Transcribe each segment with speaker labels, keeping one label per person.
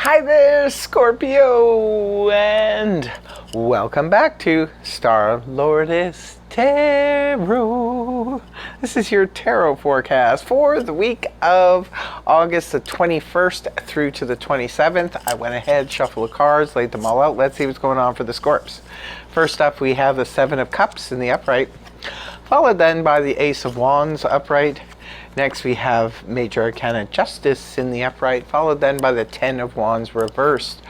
Speaker 1: Hi there, Scorpio, and welcome back to Star Lordess Tarot. This is your tarot forecast for the week of August the 21st through to the 27th. I went ahead, shuffled the cards, laid them all out. Let's see what's going on for the Scorps. First up, we have the Seven of Cups in the upright, followed then by the Ace of Wands upright. Next we have Major Arcana Justice in the upright, followed then by the Ten of Wands reversed.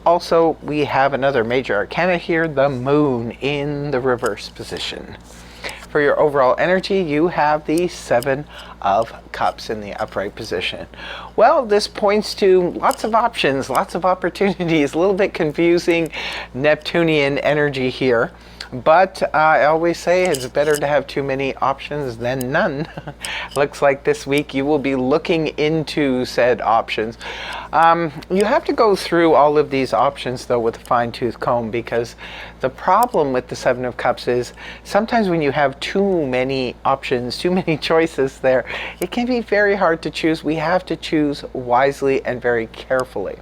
Speaker 1: Also, we have another Major Arcana here, the Moon in the reverse position. For your overall energy, you have the Seven of Cups in the upright position. Well, this points to lots of options, lots of opportunities, a little bit confusing Neptunian energy here. But I always say it's better to have too many options than none. Looks like this week you will be looking into said options. You have to go through all of these options though with a fine-tooth comb, because the problem with the Seven of Cups is sometimes when you have too many options, too many choices there, it can be very hard to choose. We have to choose wisely and very carefully.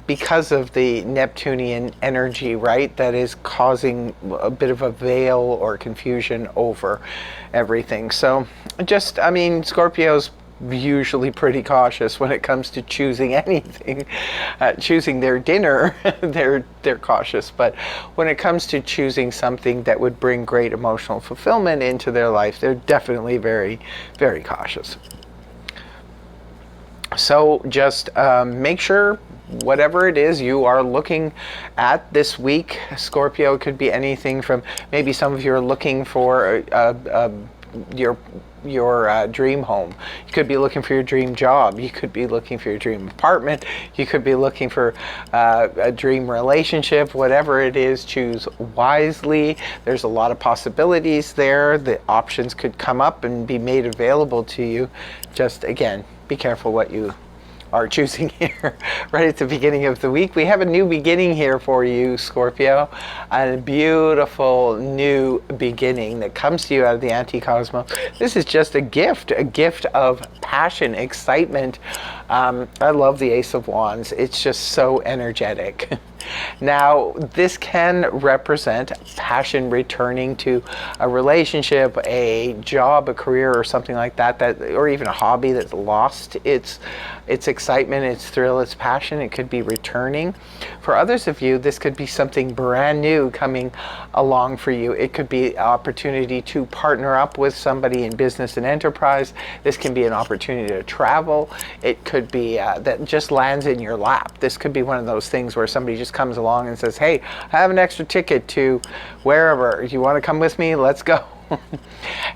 Speaker 1: Because of the Neptunian energy, right, that is causing a bit of a veil or confusion over everything. So just, I mean, Scorpio's usually pretty cautious when it comes to choosing anything. Choosing their dinner, they're cautious, but when it comes to choosing something that would bring great emotional fulfillment into their life, they're definitely very, very cautious. So just make sure whatever it is you are looking at this week, Scorpio, could be anything from maybe some of you are looking for your dream home. You could be looking for your dream job. You could be looking for your dream apartment. You could be looking for a dream relationship. Whatever it is, choose wisely. There's a lot of possibilities there. The options could come up and be made available to you. Just again, be careful what you are choosing here. Right at the beginning of the week, we have a new beginning here for you, Scorpio. A beautiful new beginning that comes to you out of the anti-cosmos. This is just a gift of passion, excitement. I love the Ace of Wands. It's just so energetic. Now, this can represent passion returning to a relationship, a job, a career, or something like that, or even a hobby that's lost its excitement, its thrill, its passion. It could be returning. For others of you, this could be something brand new coming along for you. It could be an opportunity to partner up with somebody in business and enterprise. This can be an opportunity to travel. It could be that just lands in your lap. This could be one of those things where somebody just comes along and says, hey, I have an extra ticket to wherever. You want to come with me? Let's go.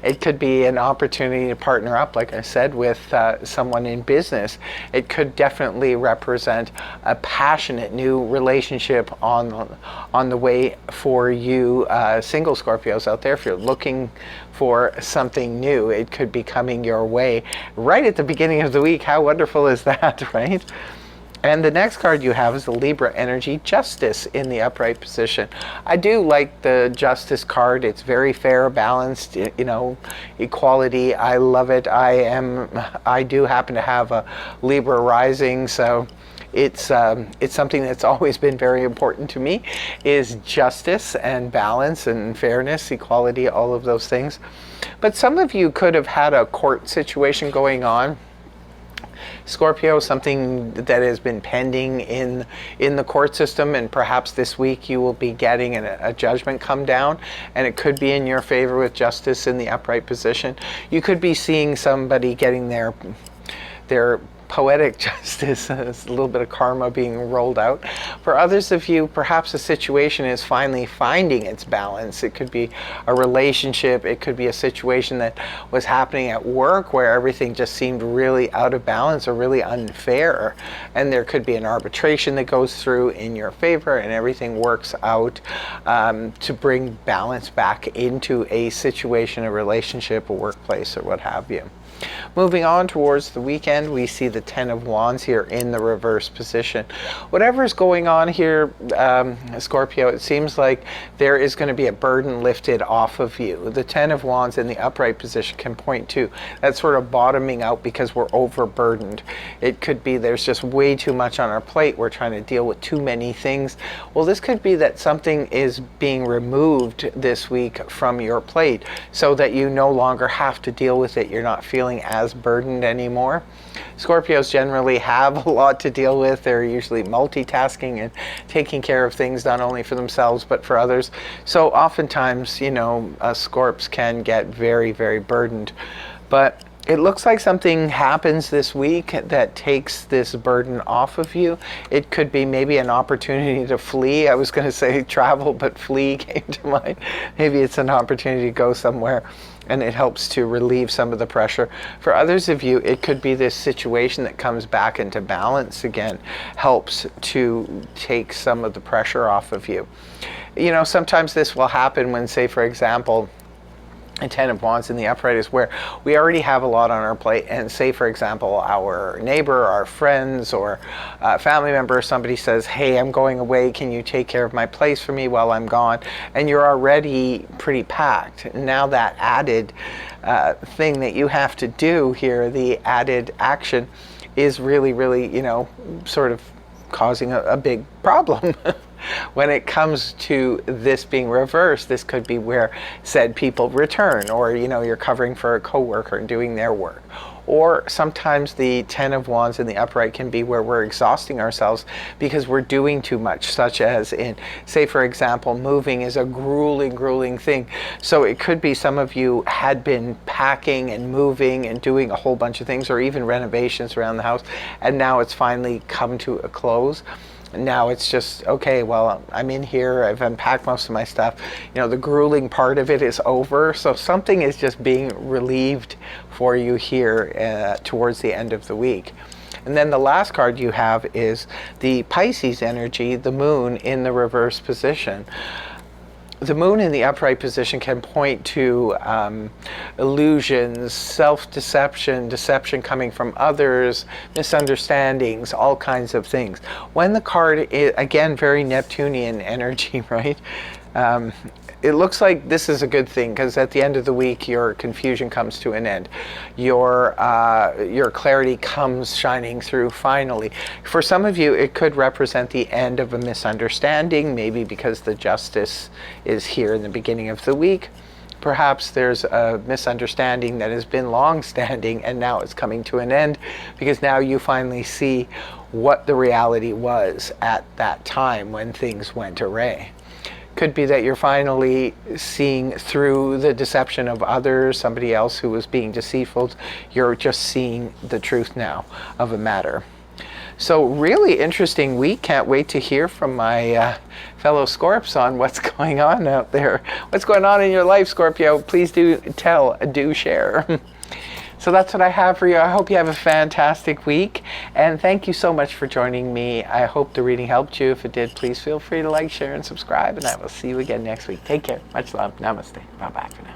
Speaker 1: It could be an opportunity to partner up, like I said, with someone in business. It could definitely represent a passionate new relationship on the way for you single Scorpios out there. If you're looking for something new, it could be coming your way right at the beginning of the week. How wonderful is that, right? And the next card you have is the Libra Energy Justice in the upright position. I do like the Justice card. It's very fair, balanced, you know, equality. I love it. I do happen to have a Libra rising, so it's something that's always been very important to me, is justice and balance and fairness, equality, all of those things. But some of you could have had a court situation going on, Scorpio, something that has been pending in the court system, and perhaps this week you will be getting a judgment come down, and it could be in your favor with justice in the upright position. You could be seeing somebody getting their poetic justice, a little bit of karma being rolled out. For others of you, perhaps a situation is finally finding its balance. It could be a relationship, it could be a situation that was happening at work where everything just seemed really out of balance or really unfair, and there could be an arbitration that goes through in your favor and everything works out to bring balance back into a situation, a relationship, a workplace, or what have you. Moving on towards the weekend, we see the Ten of Wands here in the reverse position. Whatever's going on here, Scorpio, it seems like there is going to be a burden lifted off of you. The Ten of Wands in the upright position can point to that sort of bottoming out because we're overburdened. It could be there's just way too much on our plate. We're trying to deal with too many things. Well, this could be that something is being removed this week from your plate so that you no longer have to deal with it. You're not feeling as burdened anymore. Scorpios generally have a lot to deal with. They're usually multitasking and taking care of things not only for themselves but for others. So oftentimes, you know, Scorps can get very, very burdened. But it looks like something happens this week that takes this burden off of you. It could be maybe an opportunity to flee. I was going to say travel, but flee came to mind. Maybe it's an opportunity to go somewhere, and it helps to relieve some of the pressure. For others of you, it could be this situation that comes back into balance again, helps to take some of the pressure off of you. You know, sometimes this will happen when, say, for example, a Ten of Wands in the upright is where we already have a lot on our plate, and say, for example, our neighbor, our friends, or family member, somebody says, hey, I'm going away, can you take care of my place for me while I'm gone? And you're already pretty packed. Now that added thing that you have to do here, the added action, is really, really, you know, sort of causing a big problem. When it comes to this being reversed, this could be where said people return, or, you know, you're covering for a coworker and doing their work. Or sometimes the Ten of Wands in the upright can be where we're exhausting ourselves because we're doing too much, such as in, say, for example, moving is a grueling thing. So it could be some of you had been packing and moving and doing a whole bunch of things, or even renovations around the house, and now it's finally come to a close. Now it's just, okay, well, I'm in here, I've unpacked most of my stuff. You know, the grueling part of it is over. So something is just being relieved for you here towards the end of the week. And then the last card you have is the Pisces energy, the moon in the reverse position. The moon in the upright position can point to illusions, self-deception, deception coming from others, misunderstandings, all kinds of things. When the card is, again, very Neptunian energy, right? It looks like this is a good thing because at the end of the week, your confusion comes to an end. Your clarity comes shining through finally. For some of you, it could represent the end of a misunderstanding, maybe because the justice is here in the beginning of the week. Perhaps there's a misunderstanding that has been long-standing and now it's coming to an end because now you finally see what the reality was at that time when things went awry. Could be that you're finally seeing through the deception of others, somebody else who was being deceitful. You're just seeing the truth now of a matter. So really interesting week. Can't wait to hear from my fellow Scorps on what's going on out there. What's going on in your life, Scorpio? Please do tell, do share. So that's what I have for you. I hope you have a fantastic week. And thank you so much for joining me. I hope the reading helped you. If it did, please feel free to like, share, and subscribe. And I will see you again next week. Take care. Much love. Namaste. Bye-bye for now.